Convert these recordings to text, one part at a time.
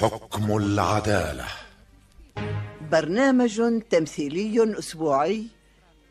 حكم العدالة، برنامج تمثيلي أسبوعي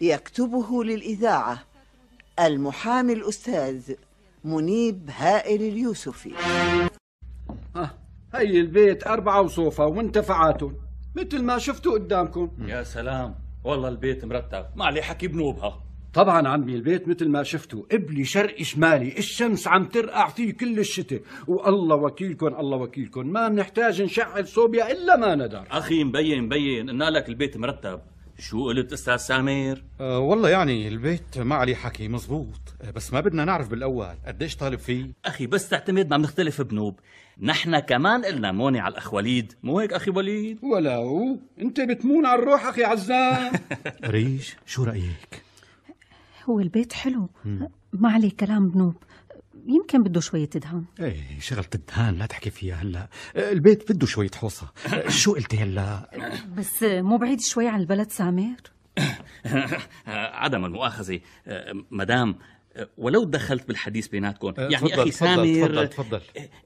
يكتبه للإذاعة المحامي الأستاذ منيب هائل اليوسفي. هي البيت 4 وصوفة ومنتفعاتهم مثل ما شفتوا قدامكم. يا سلام، والله البيت مرتب، ما عليه حكي بنوبها. طبعا عمي البيت مثل ما شفتوا قبلي شرقي شمالي، الشمس عم ترقع فيه كل الشتاء، والله وكيلكم الله وكيلكم ما بنحتاج نشعل صوبيا الا ما ندر. اخي مبين قلنا لك البيت مرتب. شو قلت استاذ سامر؟ والله يعني البيت ما عليه حكي مزبوط، بس ما بدنا نعرف بالاول قديش طالب فيه. اخي بس تعتمد ما بنختلف بنوب، نحن كمان قلنا موني على الاخ وليد، مو هيك اخي وليد؟ ولو انت بتمون على الروح اخي عزام. ريش شو رايك؟ هو البيت حلو، ما عليه كلام بنوب، يمكن بده شوية دهان. ايه شغلة الدهان لا تحكي فيها هلا، البيت بده شوية حوصة. شو قلتي هلا؟ بس مو بعيد شوي عن البلد سامر؟ عدم المؤاخذة مدام، ولو دخلت بالحديث بيناتكم يعني تفضل أخي سامر. تفضل.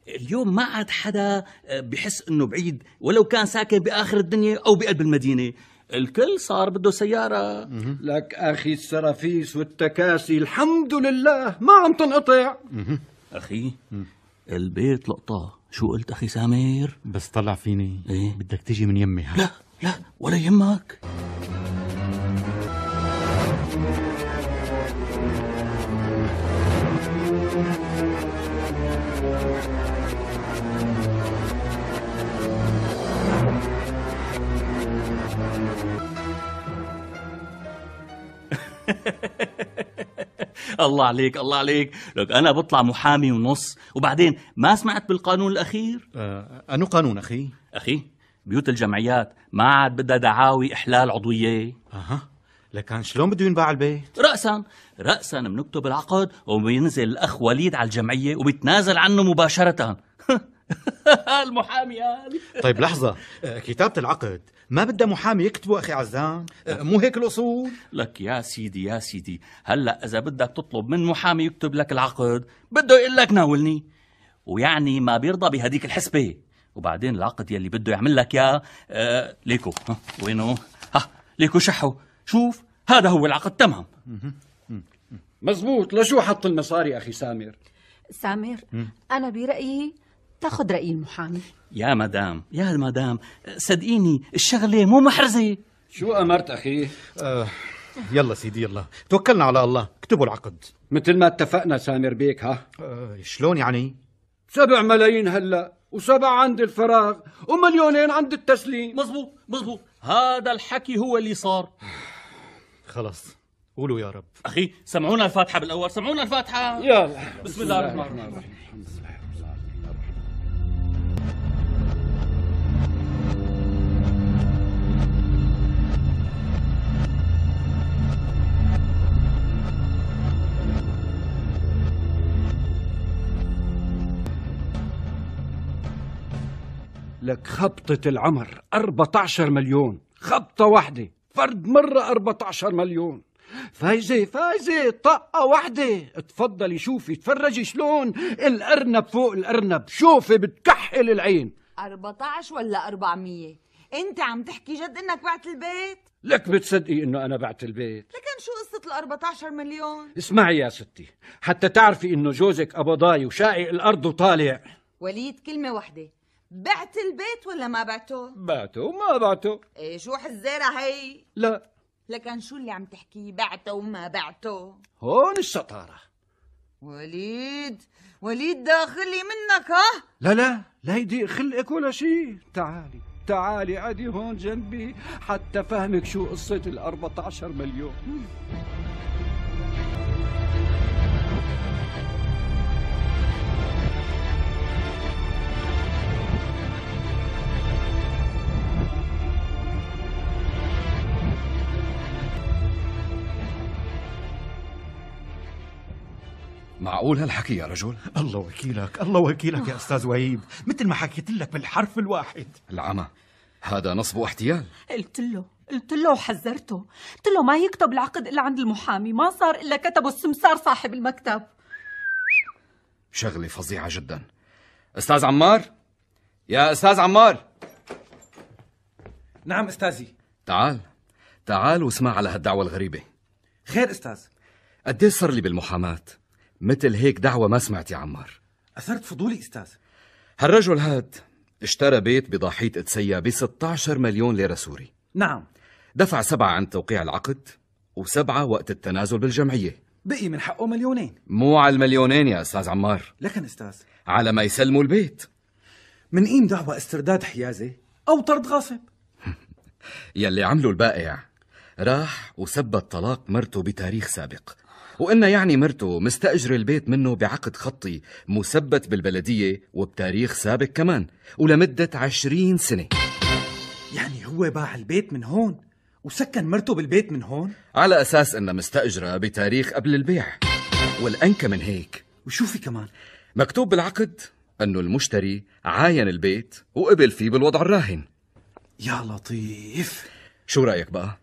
اليوم ما عاد حدا بحس إنه بعيد، ولو كان ساكن بآخر الدنيا أو بقلب المدينة، الكل صار بده سيارة. لك أخي السرافيس والتكاسي الحمد لله ما عم تنقطع. أخي البيت لقطة. شو قلت أخي سامر؟ بس طلع فيني إيه؟ بدك تيجي من يمي. لا ولا يهمك. الله عليك الله عليك، لك أنا بطلع محامي ونص. وبعدين ما سمعت بالقانون الأخير؟ أنو قانون أخي؟ أخي بيوت الجمعيات ما عاد بدها دعاوي إحلال عضوية. لكن شلون بده ينباع البيت؟ رأسا بنكتب العقد وبينزل الأخ وليد على الجمعية وبيتنازل عنه مباشرة. المحامي هذا. طيب لحظة، كتابة العقد ما بدها محامي يكتبه أخي عزام؟ مو هيك الأصول؟ لك يا سيدي هلأ إذا بدك تطلب من محامي يكتب لك العقد بده يقول لك ناولني، ويعني ما بيرضى بهديك الحسبة. وبعدين العقد يلي بده يعمل لك يا ليكو وينه؟ ليكو شحو، شوف هذا هو العقد تمام. مزبوط. لشو حط المصاري أخي سامر؟ أنا برأيي تاخذ رأي المحامي. يا مدام صدقيني الشغلة مو محرزة. شو أمرت أخي؟ يلا سيدي يلا توكلنا على الله، اكتبوا العقد مثل ما اتفقنا سامر بيك. شلون يعني؟ 7 ملايين هلأ، و7 عند الفراغ، و2 عند التسليم. مزبوط. هذا الحكي هو اللي صار. خلص قولوا يا رب. أخي سمعونا الفاتحة بالأول، سمعونا الفاتحة. يلا بسم الله الرحمن الرحيم. لك خبطة العمر 14 مليون، خبطة واحدة، فرد مرة 14 مليون. فايزة طقة واحدة. تفضلي شوفي تفرجي شلون الأرنب فوق الأرنب، شوفي بتكحل العين. 14 ولا 400؟ انت عم تحكي جد انك بعت البيت؟ لك بتصدقي انه انا بعت البيت؟ لكن شو قصة 14 مليون؟ اسمعي يا ستي، حتى تعرفي انه جوزك قبضاي وشاقي الارض وطالع. وليد كلمة واحدة، بعت البيت ولا ما بعته؟ بعته وما بعته. ايه شو حزيرة هي؟ لا. لكن شو اللي عم تحكيه، بعته وما بعته؟ هون الشطارة. وليد داخلي منك. لا يضيق خلقك ولا شيء. تعالي عادي هون جنبي حتى فهمك شو قصة 14 مليون. معقول هالحكي يا رجل؟ الله وكيلك يا أستاذ وهيب، مثل ما حكيت لك بالحرف الواحد. العمى هذا نصب واحتيال. قلت له وحذرته، قلت له ما يكتب العقد إلا عند المحامي، ما صار إلا كتبه السمسار صاحب المكتب. شغلة فظيعة جدا. أستاذ عمار يا أستاذ عمار. نعم أستاذي. تعال واسمع على هالدعوة الغريبة. خير أستاذ. قديش صار لي بالمحاماة مثل هيك دعوة ما سمعت يا عمار. أثرت فضولي أستاذ. هالرجل هاد اشترى بيت بضاحية قدسية ب16 مليون ليرة سوري. نعم. دفع 7 عند توقيع العقد و7 وقت التنازل بالجمعية. بقي من حقه 2 مليون. مو على 2 مليون يا أستاذ عمار، لكن أستاذ على ما يسلموا البيت. من قيم دعوى استرداد حيازة أو طرد غاصب. يلي عمله البائع راح وثبت طلاق مرته بتاريخ سابق، وإنها يعني مرته مستأجر البيت منه بعقد خطي مثبت بالبلدية وبتاريخ سابق كمان، ولمدة 20 سنة. يعني هو باع البيت من هون وسكن مرته بالبيت من هون على أساس إنها مستأجرة بتاريخ قبل البيع. والأنكى من هيك، وشو في كمان؟ مكتوب بالعقد إنه المشتري عاين البيت وقبل فيه بالوضع الراهن. يا لطيف. شو رأيك بقى؟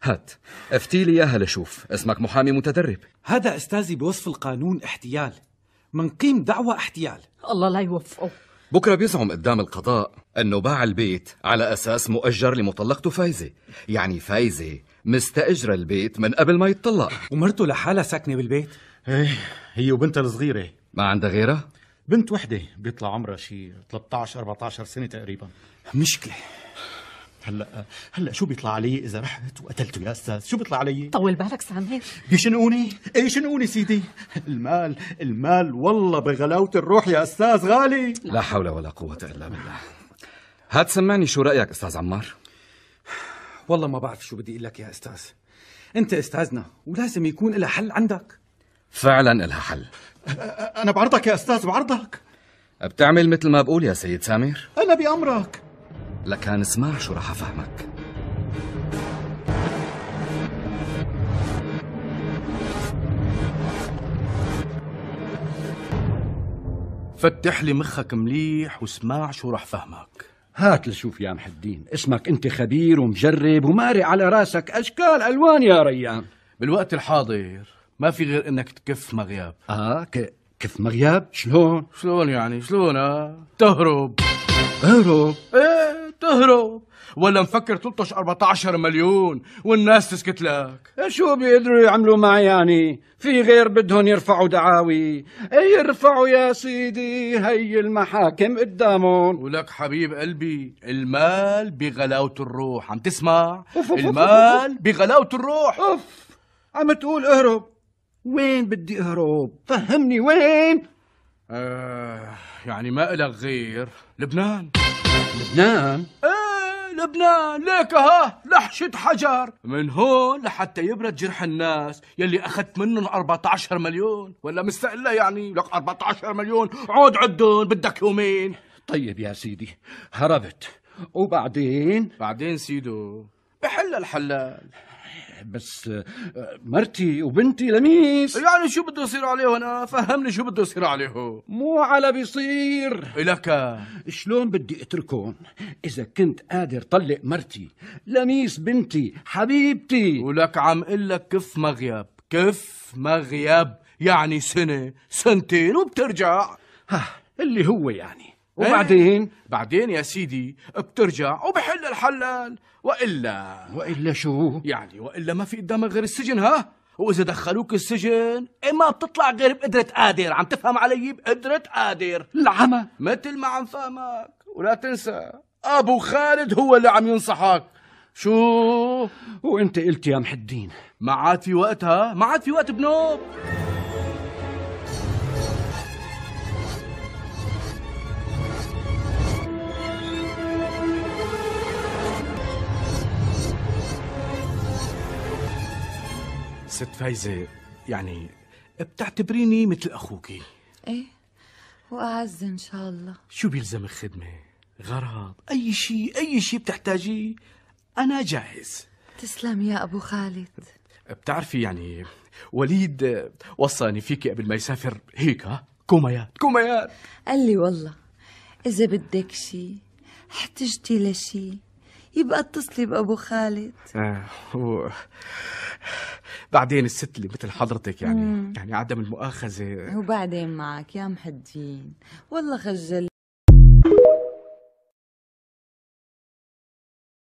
هات افتي لي اياها لشوف، اسمك محامي متدرب. هذا أستاذي بوصف القانون احتيال، من قيم دعوى احتيال. الله لا يوفقه. بكرة بيزعم قدام القضاء انه باع البيت على اساس مؤجر لمطلقته فايزة، يعني فايزة مستأجرة البيت من قبل ما يتطلق. ومرته لحالها ساكنة بالبيت؟ ايه، هي وبنتها الصغيرة. ما عندها غيرها؟ بنت وحدة بيطلع عمرها شي 13-14 سنة تقريبا. مشكلة. هلا شو بيطلع علي اذا رحت وقتلته يا استاذ؟ شو بيطلع علي؟ طول بالك سامر. بيشنقوني. ايه شنقوني سيدي. المال والله بغلاوة الروح يا استاذ غالي. لا حول ولا قوة الا بالله. هات سمعني شو رأيك استاذ عمار؟ والله ما بعرف شو بدي اقول لك يا استاذ، انت استاذنا ولازم يكون لها حل عندك. فعلا لها حل. انا بعرضك يا استاذ، بعرضك. بتعمل مثل ما بقول يا سيد سامر؟ انا بأمرك. لكان اسمع شو راح افهمك. فتح لي مخك مليح واسمع شو راح فهمك. هات لشوف يا محي الدين، اسمك انت خبير ومجرب ومارق على راسك اشكال الوان يا ريان. بالوقت الحاضر ما في غير انك تكف مغياب. كيف مغياب؟ شلون يعني شلون؟ تهرب. اهرب؟ ايه تهرب، ولا مفكر تلطش 14 مليون والناس تسكت لك؟ شو بيقدروا يعملوا معي يعني؟ في غير بدهم يرفعوا دعاوي؟ يرفعوا يا سيدي، هي المحاكم قدامهم. ولك حبيب قلبي، المال بغلاوة الروح، عم تسمع؟ المال بغلاوة الروح. عم تقول اهرب؟ وين بدي اهرب؟ فهمني وين؟ يعني ما إلك غير لبنان. لبنان؟ لبنان، ليك لحشة حجر من هون لحتى يبرد جرح الناس يلي أخذت منهم 14 مليون. ولا مستقلة يعني؟ لك 14 مليون عود عدهم، بدك يومين. طيب يا سيدي هربت، وبعدين؟ بعدين سيدو بحل الحلال. بس مرتي وبنتي لميس. يعني شو بده يصير عليه؟ أنا فهمني شو بده يصير عليه. مو على بيصير لك. شلون بدي اتركهم اذا كنت قادر طلق مرتي لميس بنتي حبيبتي؟ ولك عم قلك كف مغيب، كف مغيب يعني سنة سنتين وبترجع. اللي هو يعني. وبعدين؟ بعدين يا سيدي بترجع وبحل الحلال. وإلا شو؟ يعني وإلا ما في قدامك غير السجن. وإذا دخلوك السجن ما بتطلع غير بقدرة قادر. عم تفهم علي؟ بقدرة قادر. العمى مثل ما عم فهمك. ولا تنسى أبو خالد هو اللي عم ينصحك. شو؟ وانت قلت يا محي الدين ما عاد في وقت. ما عاد في وقت بنوب. ست فايزة، يعني بتعتبريني مثل أخوكي؟ ايه، وأعز إن شاء الله. شو بيلزم خدمة، غرض، أي شيء بتحتاجيه أنا جاهز. تسلم يا أبو خالد. بتعرفي يعني وليد وصاني فيكي قبل ما يسافر هيك كوميات. قال لي والله إذا بدك شي احتجتي لشي يبقى اتصلي بأبو خالد. بعدين الست اللي مثل حضرتك يعني عدم المؤاخذة. وبعدين معك يا محي الدين، والله خجل